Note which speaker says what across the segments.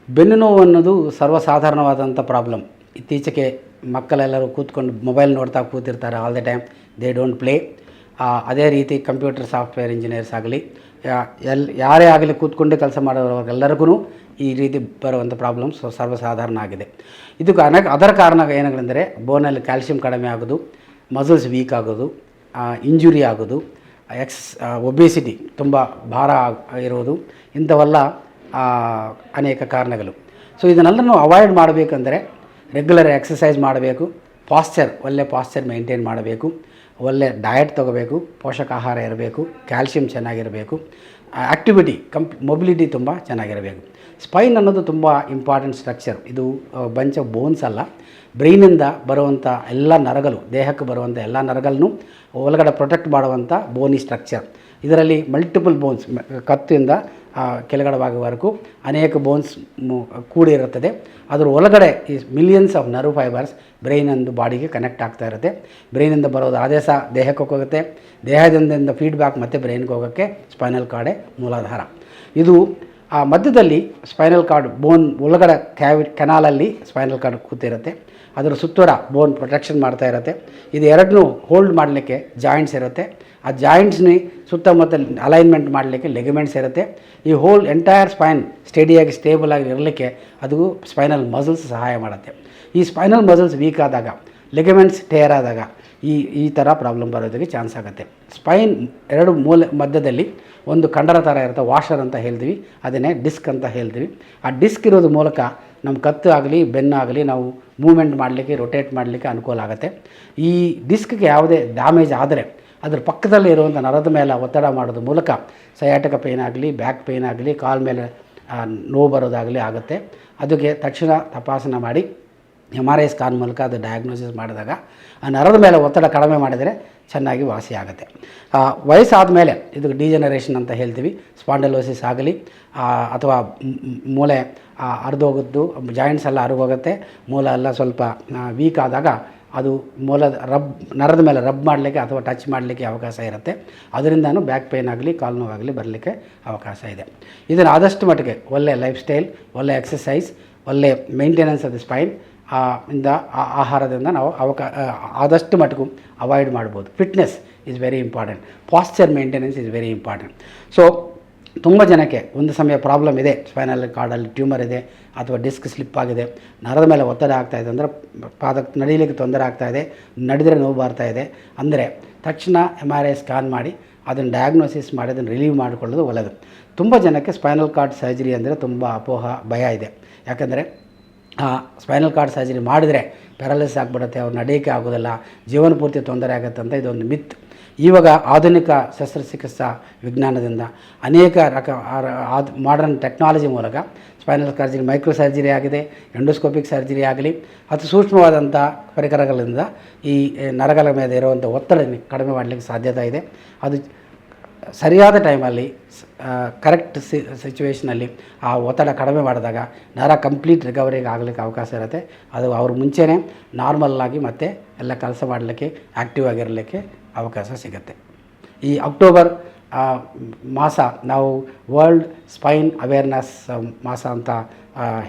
Speaker 1: ಬೆನ್ನು ನೋವು ಅನ್ನೋದು ಸರ್ವಸಾಧಾರಣವಾದಂಥ ಪ್ರಾಬ್ಲಮ್. ಇತ್ತೀಚೆಗೆ ಮಕ್ಕಳೆಲ್ಲರೂ ಕೂತ್ಕೊಂಡು ಮೊಬೈಲ್ ನೋಡ್ತಾ ಕೂತಿರ್ತಾರೆ all the time. They don't play. ಅದೇ ರೀತಿ ಕಂಪ್ಯೂಟರ್ ಸಾಫ್ಟ್ವೇರ್ ಇಂಜಿನಿಯರ್ಸ್ ಆಗಲಿ, ಯಾರೇ ಆಗಲಿ ಕೂತ್ಕೊಂಡೇ ಕೆಲಸ ಮಾಡೋರಿಗೆಲ್ಲರಿಗೂ ಈ ರೀತಿ ಬರುವಂಥ ಪ್ರಾಬ್ಲಮ್ಸ್ ಸರ್ವಸಾಧಾರಣ ಆಗಿದೆ. ಇದಕ್ಕೆ ಅದರ ಕಾರಣ ಏನಾಗಲೆಂದರೆ ಬೋನಲ್ಲಿ ಕ್ಯಾಲ್ಶಿಯಂ ಕಡಿಮೆ ಆಗೋದು, ಮಸಲ್ಸ್ ವೀಕ್ ಆಗೋದು, ಇಂಜುರಿ ಆಗೋದು, ಒಬೇಸಿಟಿ ತುಂಬ ಭಾರ ಇರೋದು, ಇಂಥವೆಲ್ಲ ಅನೇಕ ಕಾರಣಗಳು. ಸೊ ಇದನ್ನೆಲ್ಲನೂ ಅವಾಯ್ಡ್ ಮಾಡಬೇಕಂದ್ರೆ ರೆಗ್ಯುಲರ್ ಎಕ್ಸಸೈಸ್ ಮಾಡಬೇಕು, ಒಳ್ಳೆ ಪಾಶ್ಚರ್ ಮೇಂಟೈನ್ ಮಾಡಬೇಕು, ಒಳ್ಳೆ ಡಯಟ್ ತೊಗೋಬೇಕು, ಪೋಷಕಾಹಾರ ಇರಬೇಕು, ಕ್ಯಾಲ್ಶಿಯಂ ಚೆನ್ನಾಗಿರಬೇಕು, ಆ್ಯಕ್ಟಿವಿಟಿ ಮೊಬಿಲಿಟಿ ತುಂಬ ಚೆನ್ನಾಗಿರಬೇಕು. ಸ್ಪೈನ್ ಅನ್ನೋದು ತುಂಬ ಇಂಪಾರ್ಟೆಂಟ್ ಸ್ಟ್ರಕ್ಚರ್. ಇದು ಬಂಚ್ ಆಫ್ ಬೋನ್ಸ್ ಅಲ್ಲ, ಬ್ರೈನಿಂದ ಬರುವಂಥ ಎಲ್ಲ ನರಗಳು, ದೇಹಕ್ಕೆ ಬರುವಂಥ ಎಲ್ಲ ನರಗಳನ್ನು ಒಳಗಡೆ ಪ್ರೊಟೆಕ್ಟ್ ಮಾಡುವಂಥ ಬೋನಿ ಸ್ಟ್ರಕ್ಚರ್. ಇದರಲ್ಲಿ ಮಲ್ಟಿಪಲ್ ಬೋನ್ಸ್, ಕತ್ತಿಂದ ಕೆಳಗಡೆ ಭಾಗವರೆಗೂ ಅನೇಕ ಬೋನ್ಸ್ ಕೂಡಿರುತ್ತದೆ. ಅದರ ಒಳಗಡೆ ಈ ಮಿಲಿಯನ್ಸ್ ಆಫ್ ನರ್ವ್ ಫೈಬರ್ಸ್ ಬ್ರೈನಂದು ಬಾಡಿಗೆ ಕನೆಕ್ಟ್ ಆಗ್ತಾ ಇರುತ್ತೆ. ಬ್ರೈನಿಂದ ಬರೋದು ಆದೇಶ ದೇಹಕ್ಕೆ ಹೋಗುತ್ತೆ, ದೇಹದಿಂದ ಫೀಡ್ಬ್ಯಾಕ್ ಮತ್ತು ಬ್ರೈನ್ಗೆ ಹೋಗೋಕ್ಕೆ ಸ್ಪೈನಲ್ ಕಾರ್ಡೇ ಮೂಲಾಧಾರ. ಇದು ಮಧ್ಯದಲ್ಲಿ ಸ್ಪೈನಲ್ ಕಾರ್ಡ್ ಬೋನ್ ಒಳಗಡೆ ಕೆನಾಲಲ್ಲಿ ಸ್ಪೈನಲ್ ಕಾರ್ಡ್ ಕೂತಿರುತ್ತೆ. ಅದರ ಸುತ್ತೂರ ಬೋನ್ ಪ್ರೊಟೆಕ್ಷನ್ ಮಾಡ್ತಾ ಇರುತ್ತೆ. ಇದು ಎರಡನ್ನೂ ಹೋಲ್ಡ್ ಮಾಡಲಿಕ್ಕೆ ಜಾಯಿಂಟ್ಸ್ ಇರುತ್ತೆ. ಆ ಜಾಯಿಂಟ್ಸ್ನಿ ಸುತ್ತಮುತ್ತ ಅಲೈನ್ಮೆಂಟ್ ಮಾಡಲಿಕ್ಕೆ ಲೆಗಮೆಂಟ್ಸ್ ಇರುತ್ತೆ. ಈ ಹೋಲ್ ಎಂಟೈರ್ ಸ್ಪೈನ್ ಸ್ಟೇಬಲ್ ಆಗಿ ಇರಲಿಕ್ಕೆ ಅದು ಸ್ಪೈನಲ್ ಮಸಲ್ಸ್ ಸಹಾಯ ಮಾಡುತ್ತೆ. ಈ ಸ್ಪೈನಲ್ ಮಸಲ್ಸ್ ವೀಕ್ ಆದಾಗ, ಲೆಗಮೆಂಟ್ಸ್ ಟೇರ್ ಆದಾಗ ಈ ಥರ ಪ್ರಾಬ್ಲಮ್ ಬರೋದಕ್ಕೆ ಚಾನ್ಸ್ ಆಗುತ್ತೆ. ಸ್ಪೈನ್ ಎರಡು ಮಧ್ಯದಲ್ಲಿ ಒಂದು ಕಂಡರ ಥರ ಇರುತ್ತೆ, ವಾಷರ್ ಅಂತ ಹೇಳ್ತೀವಿ, ಅದನ್ನೇ ಡಿಸ್ಕ್ ಅಂತ ಹೇಳ್ತೀವಿ. ಆ ಡಿಸ್ಕ್ ಇರೋದ್ರ ಮೂಲಕ ನಮ್ಮ ಕತ್ತು ಆಗಲಿ ಬೆನ್ನಾಗಲಿ ನಾವು ಮೂವ್ಮೆಂಟ್ ಮಾಡಲಿಕ್ಕೆ, ರೊಟೇಟ್ ಮಾಡಲಿಕ್ಕೆ ಅನುಕೂಲ ಆಗುತ್ತೆ. ಈ ಡಿಸ್ಕ್ಗೆ ಯಾವುದೇ ಡ್ಯಾಮೇಜ್ ಆದರೆ ಅದ್ರ ಪಕ್ಕದಲ್ಲಿ ಇರುವಂಥ ನರದ ಮೇಲೆ ಒತ್ತಡ ಮಾಡೋದ್ರ ಮೂಲಕ ಸಯಾಟಿಕ ಪೇನ್ ಆಗಲಿ, ಬ್ಯಾಕ್ ಪೇನ್ ಆಗಲಿ, ಕಾಲ ಮೇಲೆ ನೋವು ಬರೋದಾಗಲಿ ಆಗುತ್ತೆ. ಅದಕ್ಕೆ ತಕ್ಷಣ ತಪಾಸಣೆ ಮಾಡಿ MRI ಸ್ಕ್ಯಾನ್ ಮೂಲಕ ಅದು ಡಯಾಗ್ನೋಸಿಸ್ ಮಾಡಿದಾಗ ಆ ನರದ ಮೇಲೆ ಒತ್ತಡ ಕಡಿಮೆ ಮಾಡಿದರೆ ಚೆನ್ನಾಗಿ ವಾಸಿ ಆಗುತ್ತೆ. ವಯಸ್ಸಾದ ಮೇಲೆ ಇದಕ್ಕೆ ಡಿಜೆನರೇಷನ್ ಅಂತ ಹೇಳ್ತೀವಿ. ಸ್ಪಾಂಡಲೋಸಿಸ್ ಆಗಲಿ ಅಥವಾ ಮೂಳೆ ಹರಿದೋಗೋದು, ಜಾಯಿಂಟ್ಸ್ ಎಲ್ಲ ಹರಿದೋಗುತ್ತೆ, ಮೂಲ ಎಲ್ಲ ಸ್ವಲ್ಪ ವೀಕ್ ಆದಾಗ ಅದು ನರದ ಮೇಲೆ ರಬ್ ಮಾಡಲಿಕ್ಕೆ ಅಥವಾ ಟಚ್ ಮಾಡಲಿಕ್ಕೆ ಅವಕಾಶ ಇರುತ್ತೆ. ಅದರಿಂದನೂ ಬ್ಯಾಕ್ ಪೇನ್ ಆಗಲಿ, ಕಾಲು ನೋವಾಗಲಿ ಬರಲಿಕ್ಕೆ ಅವಕಾಶ ಇದೆ. ಇದನ್ನು ಆದಷ್ಟು ಮಟ್ಟಿಗೆ ಒಳ್ಳೆಯ ಲೈಫ್ ಸ್ಟೈಲ್, ಒಳ್ಳೆಯ ಎಕ್ಸಸೈಸ್, ಒಳ್ಳೆಯ ಮೇಂಟೆನೆನ್ಸ್ ಆಫ್ ದ ಸ್ಪೈನ್ ಇಂದ ಆಹಾರದಿಂದ ನಾವು ಆದಷ್ಟು ಮಟ್ಟಿಗೂ ಅವಾಯ್ಡ್ ಮಾಡ್ಬೋದು. Fitness is very important. Pasteur maintenance is very important. So ತುಂಬ ಜನಕ್ಕೆ ಒಂದು ಸಮಯ ಪ್ರಾಬ್ಲಮ್ ಇದೆ, ಸ್ಪೈನಲ್ ಕಾರ್ಡಲ್ಲಿ ಟ್ಯೂಮರ್ ಇದೆ ಅಥವಾ ಡಿಸ್ಕ್ ಸ್ಲಿಪ್ ಆಗಿದೆ, ನರದ ಮೇಲೆ ಒತ್ತಡ ಆಗ್ತಾಯಿದೆ ಅಂದರೆ ಪಾದಕ್ಕೆ ನಡೀಲಿಕ್ಕೆ ತೊಂದರೆ ಆಗ್ತಾಯಿದೆ, ನಡೆದರೆ ನೋವು ಬರ್ತಾಯಿದೆ ಅಂದರೆ ತಕ್ಷಣ MRI ಸ್ಕ್ಯಾನ್ ಮಾಡಿ ಅದನ್ನು ಡಯಾಗ್ನೋಸಿಸ್ ಮಾಡಿ ಅದನ್ನು ರಿಲೀವ್ ಮಾಡಿಕೊಳ್ಳೋದು ಒಳ್ಳೆಯದು. ತುಂಬ ಜನಕ್ಕೆ ಸ್ಪೈನಲ್ ಕಾರ್ಡ್ ಸರ್ಜರಿ ಅಂದರೆ ತುಂಬ ಅಪೋಹ, ಭಯ ಇದೆ. ಯಾಕಂದರೆ ಸ್ಪೈನಲ್ ಕಾರ್ಡ್ ಸರ್ಜರಿ ಮಾಡಿದರೆ ಪ್ಯಾರಲಿಸಿಸ್ ಆಗಿಬಿಡುತ್ತೆ, ಅವ್ರು ನಡೆಯೋಕ್ಕೆ ಆಗೋದಿಲ್ಲ, ಜೀವನ ಪೂರ್ತಿ ತೊಂದರೆ ಆಗುತ್ತೆ ಅಂತ ಇದೊಂದು ಮಿತ್. ಇವಾಗ ಆಧುನಿಕ ಶಸ್ತ್ರಚಿಕಿತ್ಸಾ ವಿಜ್ಞಾನದಿಂದ ಅನೇಕ ಮಾಡರ್ನ್ ಟೆಕ್ನಾಲಜಿ ಮೂಲಕ ಸ್ಪೈನಲ್ ಸರ್ಜರಿ, ಮೈಕ್ರೋ ಸರ್ಜರಿ ಆಗಿದೆ, ಎಂಡೋಸ್ಕೋಪಿಕ್ ಸರ್ಜರಿ ಆಗಲಿ, ಅತಿ ಸೂಕ್ಷ್ಮವಾದಂಥ ಪರಿಕರಗಳಿಂದ ಈ ನರಗಳ ಮೇಲೆ ಇರುವಂಥ ಒತ್ತಡ ಕಡಿಮೆ ಮಾಡಲಿಕ್ಕೆ ಸಾಧ್ಯತೆ ಇದೆ. ಅದು ಸರಿಯಾದ ಟೈಮಲ್ಲಿ ಕರೆಕ್ಟ್ ಸಿಚುವೇಷನಲ್ಲಿ ಆ ಒತ್ತಡ ಕಡಿಮೆ ಮಾಡಿದಾಗ ನರ ಕಂಪ್ಲೀಟ್ ರಿಕವರಿಗೆ ಆಗಲಿಕ್ಕೆ ಅವಕಾಶ ಇರುತ್ತೆ. ಅದು ಅವ್ರ ಮುಂಚೆನೇ ನಾರ್ಮಲ್ಲಾಗಿ ಮತ್ತೆ ಎಲ್ಲ ಕೆಲಸ ಮಾಡಲಿಕ್ಕೆ, ಆ್ಯಕ್ಟಿವ್ ಆಗಿರಲಿಕ್ಕೆ ಅವಕಾಶ ಸಿಗುತ್ತೆ. ಈ ಅಕ್ಟೋಬರ್ ಮಾಸ ನಾವು ವರ್ಲ್ಡ್ ಸ್ಪೈನ್ ಅವೇರ್ನೆಸ್ ಮಾಸ ಅಂತ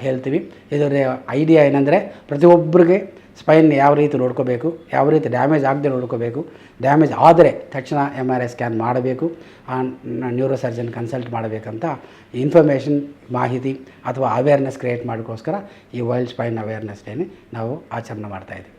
Speaker 1: ಹೇಳ್ತೀವಿ. ಇದರ ಐಡಿಯಾ ಏನಂದರೆ ಪ್ರತಿಯೊಬ್ಬರಿಗೆ ಸ್ಪೈನ್ ಯಾವ ರೀತಿ ನೋಡ್ಕೋಬೇಕು, ಯಾವ ರೀತಿ ಡ್ಯಾಮೇಜ್ ಆಗದೆ ನೋಡ್ಕೋಬೇಕು, ಡ್ಯಾಮೇಜ್ ಆದರೆ ತಕ್ಷಣ MRI ಸ್ಕ್ಯಾನ್ ಮಾಡಬೇಕು, ನ್ಯೂರೋ ಸರ್ಜನ್ ಕನ್ಸಲ್ಟ್ ಮಾಡಬೇಕಂತ ಇನ್ಫಾರ್ಮೇಷನ್, ಮಾಹಿತಿ ಅಥವಾ ಅವೇರ್ನೆಸ್ ಕ್ರಿಯೇಟ್ ಮಾಡೋಕ್ಕೋಸ್ಕರ ಈ ವರ್ಲ್ಡ್ ಸ್ಪೈನ್ ಅವೇರ್ನೆಸ್ ಡೇನ ನಾವು ಆಚರಣೆ ಮಾಡ್ತಾಯಿದ್ದೀವಿ.